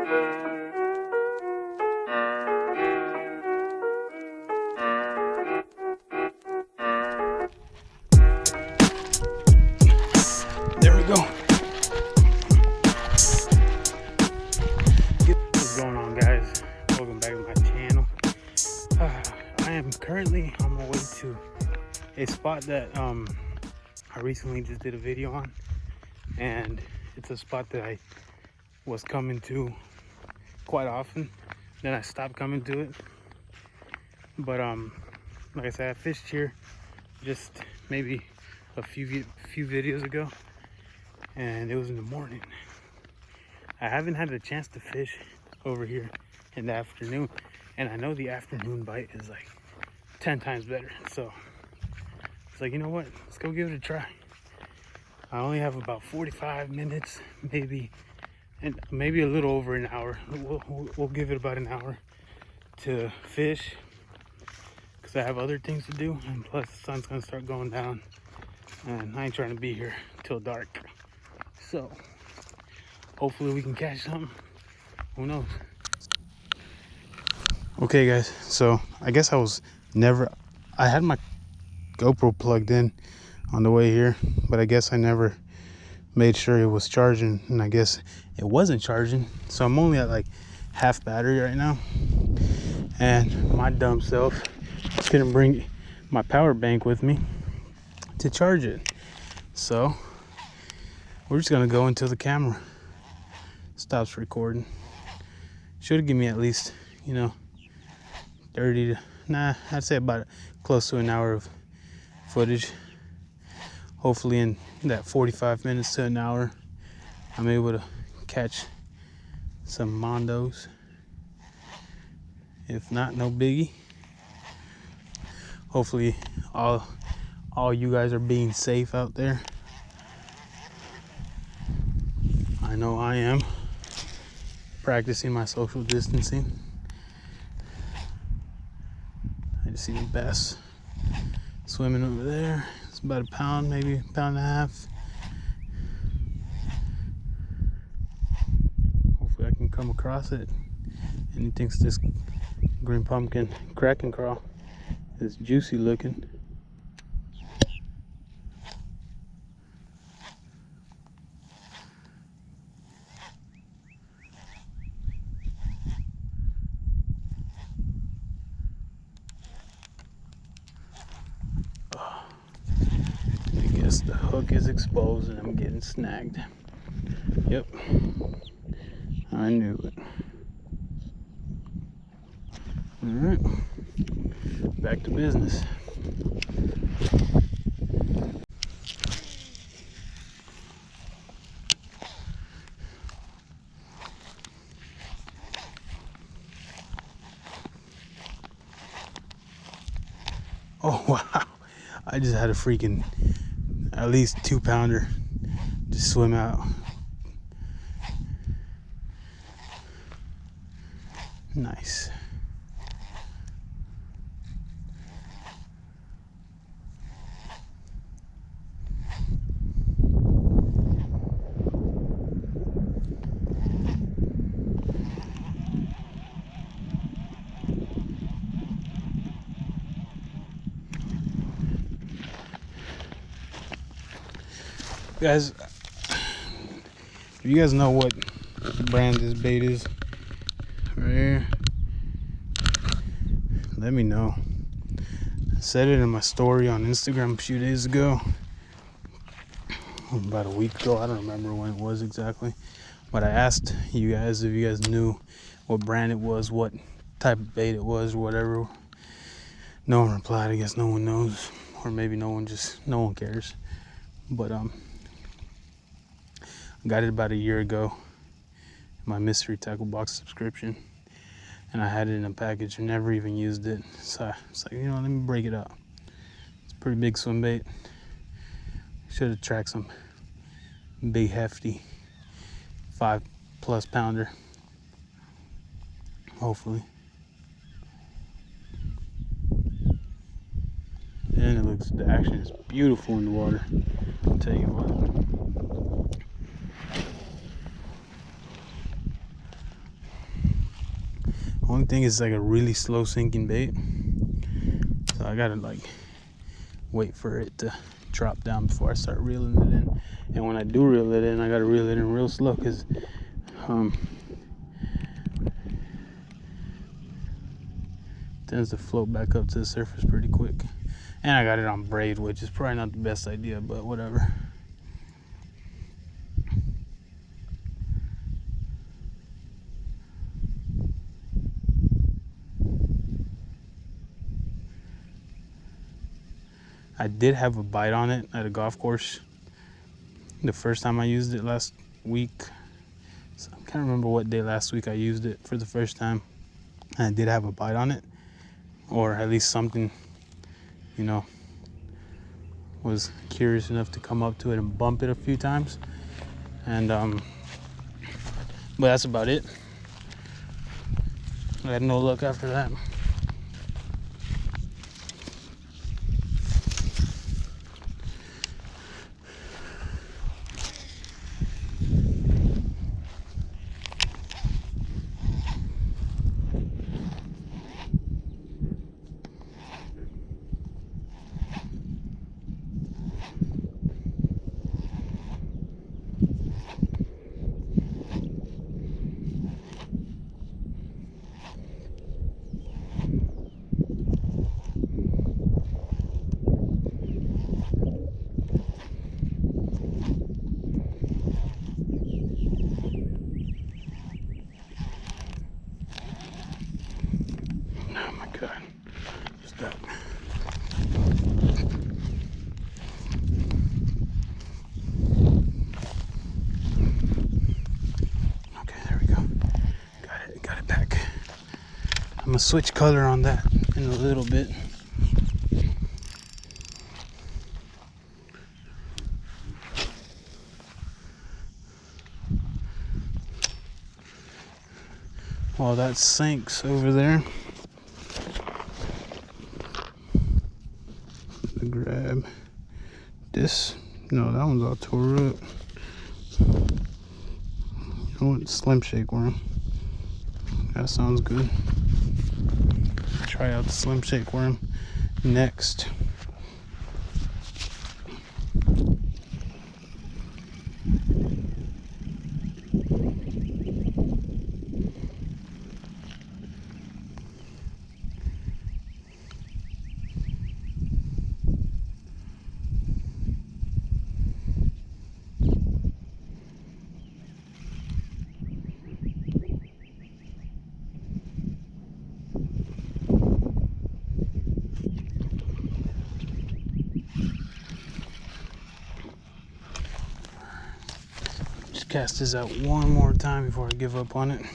There we go. What's going on, guys? Welcome back to my channel. I am currently on my way to a spot that I recently just did a video on, and it's a spot that I was coming to quite often. Then I stopped coming to it, but like I said, I fished here just maybe a few videos ago, and it was in the morning. I haven't had a chance to fish over here in the afternoon, and I know the afternoon bite is like 10 times better. So it's like, you know what, let's go give it a try. I only have about 45 minutes, maybe, and maybe a little over an hour. We'll give it about an hour to fish, because I have other things to do, and plus the sun's gonna start going down, and I ain't trying to be here till dark. So hopefully we can catch something. Who knows? Okay, guys, so I guess I had my GoPro plugged in on the way here, but I guess I never made sure it was charging, and I guess it wasn't charging. So I'm only at like half battery right now, and my dumb self couldn't bring my power bank with me to charge it. So we're just gonna go until the camera stops recording. Should give me at least, 30 to, I'd say about close to an hour of footage. Hopefully in that 45 minutes to an hour, I'm able to catch some mondos. If not, no biggie. Hopefully all you guys are being safe out there. I know I am. Practicing my social distancing. I just see the bass swimming over there. It's about a pound, maybe a pound and a half. Hopefully I can come across it. And he thinks this green pumpkin crack and crawl is juicy looking. The hook is exposed and I'm getting snagged. Yep, I knew it. All right, back to business. Oh wow, I just had a freaking at least 2-pounder just swim out. Nice. Guys, do you guys know what brand this bait is? Right here. Let me know. I said it in my story on Instagram a few days ago. About a week ago. I don't remember when it was exactly. But I asked you guys if you guys knew what brand it was, what type of bait it was, or whatever. No one replied. I guess no one knows. Or maybe no one cares. But I got it about a year ago, my mystery tackle box subscription, and I had it in a package and never even used it. So it's like, let me break it out. It's a pretty big swim bait. Should have tracked some big hefty 5+ pounder, hopefully. And the action is beautiful in the water, I'll tell you what. Only thing is like a really slow sinking bait, so I gotta like wait for it to drop down before I start reeling it in. And when I do reel it in, I gotta reel it in real slow, because tends to float back up to the surface pretty quick. And I got it on braid, which is probably not the best idea, but whatever. I did have a bite on it at a golf course the first time I used it last week. So I can't remember what day last week I used it for the first time. And I did have a bite on it, or at least something, you know, was curious enough to come up to it and bump it a few times. And but that's about it. I had no luck after that. Oh my God, stop. Okay, there we go. Got it back. I'm gonna switch color on that in a little bit. While that sinks over there, I grab this. No, that one's all tore up. You know what? Slim shake worm. That sounds good. Try out the slim shake worm next. Cast this out one more time before I give up on it.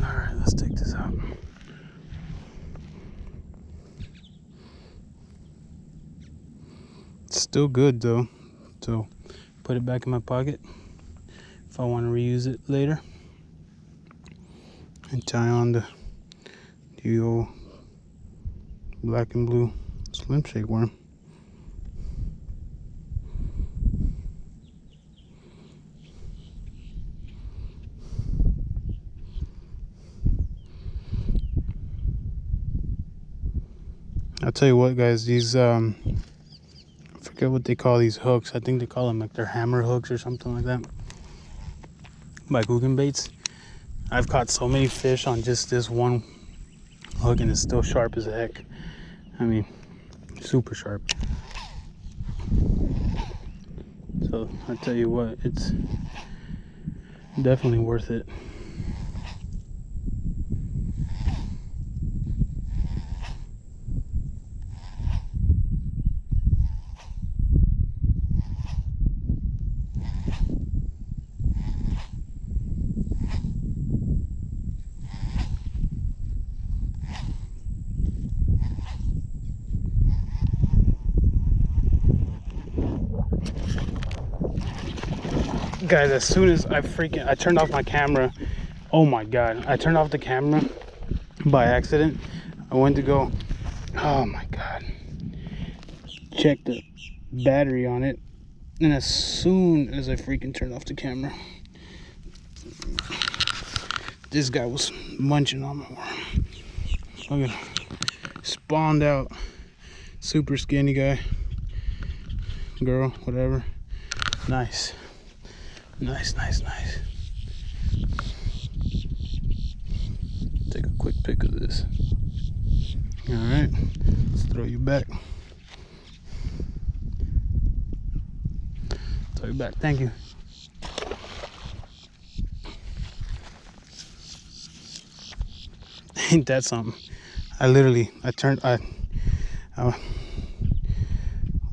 Alright, let's take this out. It's still good though, so put it back in my pocket if I want to reuse it later. And tie on the old black and blue slim shake worm. I'll tell you what, guys, these I forget what they call these hooks. I think they call them like they're hammer hooks or something like that, by Googan baits. I've caught so many fish on just this one hook, and it's still sharp as heck. I mean, super sharp. So I tell you what, it's Definitely worth it. Guys, as soon as I turned off my camera, oh my god, I turned off the camera by accident. I went to go, oh my god, check the battery on it, and as soon as I freaking turned off the camera, this guy was munching on my arm. Look at him, spawned out, super skinny guy, girl, whatever. Nice. Nice. Take a quick pic of this. All right, let's throw you back. Throw you back. Thank you. Ain't that something?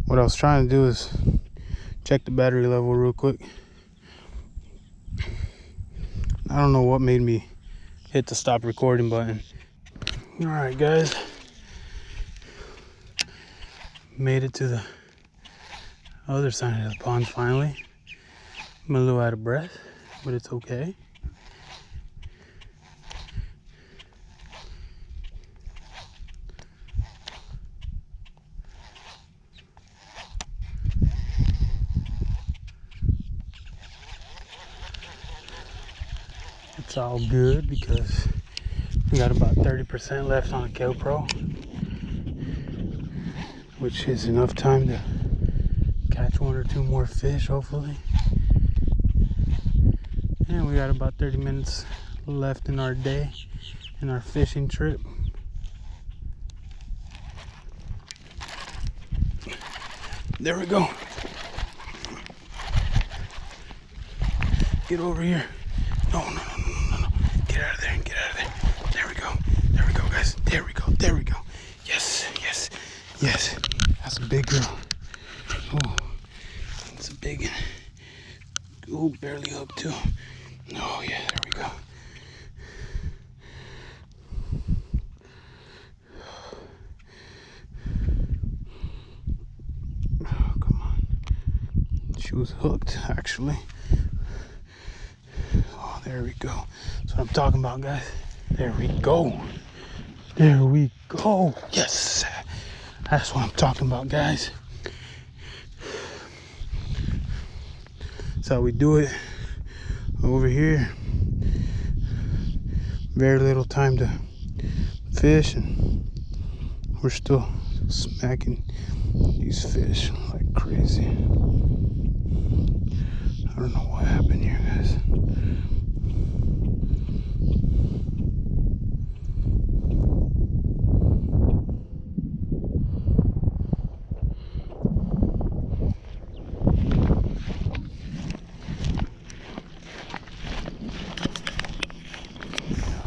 What I was trying to do is check the battery level real quick. I don't know what made me hit the stop recording button. All right, guys, made it to the other side of the pond finally. I'm a little out of breath, but it's okay. It's all good because we got about 30% left on the GoPro, which is enough time to catch 1 or 2 more fish, hopefully. And we got about 30 minutes left in our day, in our fishing trip. There we go. Get over here. No. Get out of there. There we go, guys. There we go. Yes. That's a big girl. Oh, it's a big one. Oh, barely hooked too. Oh yeah, there we go. Oh, come on. She was hooked, actually. Oh, there we go. That's what I'm talking about, guys. There we go. Yes. That's what I'm talking about, guys. That's how we do it over here. Very little time to fish, and we're still smacking these fish like crazy. I don't know what happened here, guys.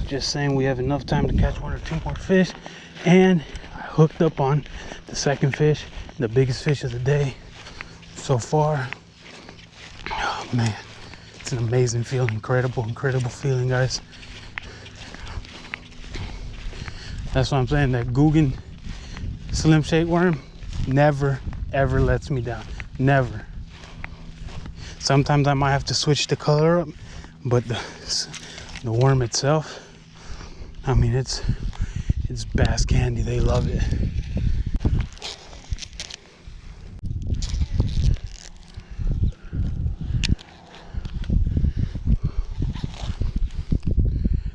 Just saying, we have enough time to catch 1 or 2 more fish, and I hooked up on the second fish, the biggest fish of the day so far. Oh man, it's an amazing feeling. Incredible feeling, guys. That's what I'm saying, that Guggen slim shake worm never ever lets me down. Never. Sometimes I might have to switch the color up, but the worm itself, I mean, it's bass candy. They love it.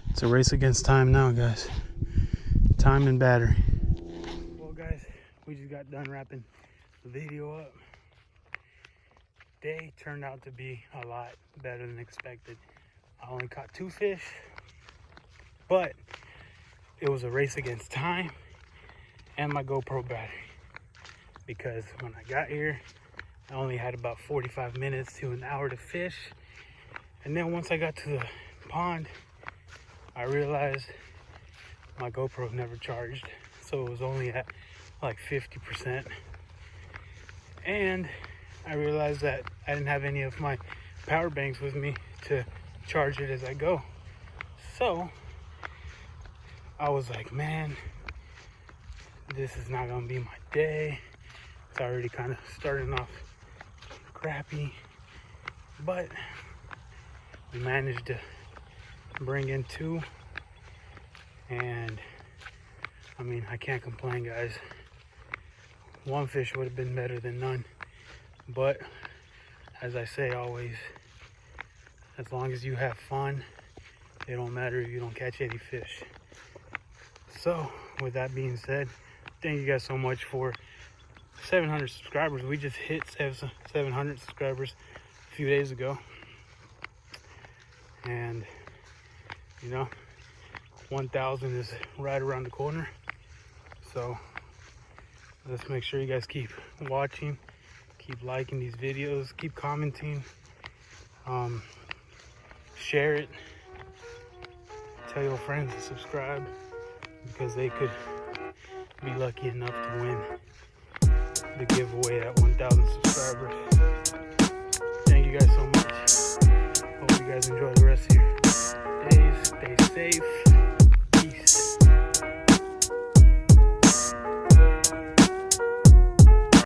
It's a race against time now, guys. Time and battery. Well, guys, we just got done wrapping the video up. Day turned out to be a lot better than expected. I only caught 2 fish, but it was a race against time and my GoPro battery, because when I got here I only had about 45 minutes to an hour to fish, And then once I got to the pond, I realized my GoPro never charged, so it was only at like 50%. And I realized that I didn't have any of my power banks with me to charge it as I go. So I was like, man, this is not gonna be my day. It's already kind of starting off crappy, but we managed to bring in 2, and I mean, I can't complain, guys. 1 fish would have been better than none, but as I say always, as long as you have fun, it don't matter if you don't catch any fish. So with that being said, thank you guys so much for 700 subscribers. We just hit 700 subscribers a few days ago, and you know, 1,000 is right around the corner. So let's make sure you guys keep watching, keep liking these videos, keep commenting, share it, tell your friends to subscribe, because they could be lucky enough to win the giveaway at 1,000 subscribers. Thank you guys so much. Hope you guys enjoy the rest of your days. Stay safe.